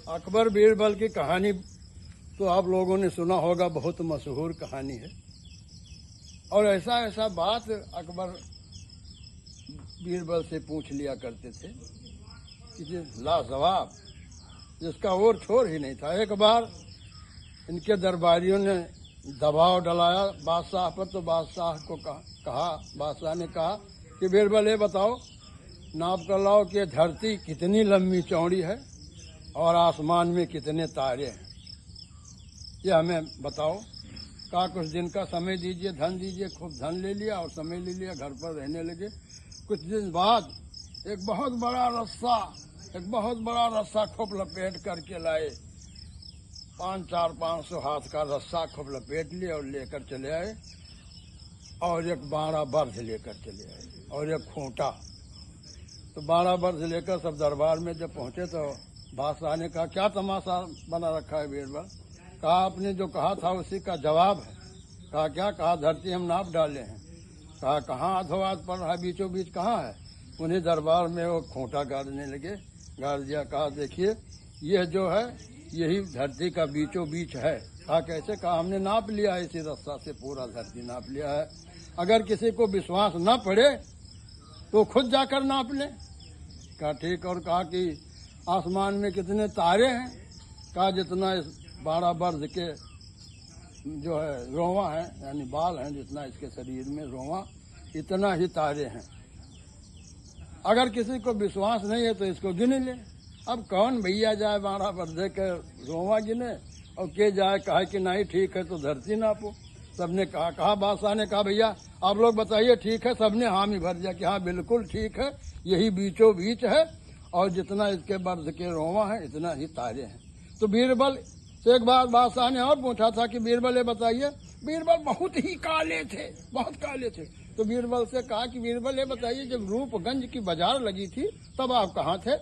अकबर बीरबल की कहानी तो आप लोगों ने सुना होगा, बहुत मशहूर कहानी है। और ऐसा ऐसा बात अकबर बीरबल से पूछ लिया करते थे कि लाजवाब, जिसका और छोर ही नहीं था। एक बार इनके दरबारियों ने दबाव डलाया बादशाह पर, तो बादशाह को कहा बादशाह ने कहा कि बीरबल ये बताओ, नाप कर लाओ कि धरती कितनी लंबी चौड़ी है और आसमान में कितने तारे हैं, ये हमें बताओ। कहा कुछ दिन का समय दीजिए, धन दीजिए। खूब धन ले लिया और समय ले लिया, घर पर रहने लगे। कुछ दिन बाद एक बहुत बड़ा रस्सा खूब लपेट करके लाए। 500 हाथ का रस्सा खूब लपेट लिया और लेकर चले आए, और एक 12 बर्ज लेकर चले आए और एक खूंटा। तो 12 बर्ज लेकर सब दरबार में जब पहुंचे तो बादशाह ने कहा, क्या तमाशा बना रखा है बीरबल? कहा आपने जो कहा था उसी का जवाब है। कहा क्या? कहा धरती हम नाप डाले हैं। कहा कहाँ अधोवाद पड़ रहा है, बीचों बीच कहाँ है? उन्हीं दरबार में वो खूंटा गाड़ने लगे, गाड़ दिया। कहा देखिए यह जो है यही धरती का बीचों बीच है। कहा कैसे? कहा हमने नाप लिया है, इसी रस्सा से पूरा धरती नाप लिया है। अगर किसी को विश्वास न पड़े तो खुद जाकर नाप ले। कहा ठीक। और कहा कि आसमान में कितने तारे हैं? कहा जितना इस 12 बर्ज के जो है रोवा है, यानी बाल हैं, जितना इसके शरीर में रोवा, इतना ही तारे हैं। अगर किसी को विश्वास नहीं है तो इसको गिन ले। अब कौन भैया जाए 12 बर्ज के रोवा गिने और के जाए कहा कि नहीं ठीक है तो धरती नापो। सबने कहा बादशाह ने कहा भैया आप लोग बताइए ठीक है। सबने हामी भर दिया कि हाँ बिल्कुल ठीक है, यही बीचों बीच है और जितना इसके बर्ज के रोवा है इतना ही तारे हैं। तो बीरबल से एक बार बादशाह ने और पूछा था कि बीरबल ये बताइए। बीरबल बहुत ही काले थे, बहुत काले थे। तो बीरबल से कहा कि बीरबल ये बताइए, जब रूपगंज की बाजार लगी थी तब आप कहाँ थे?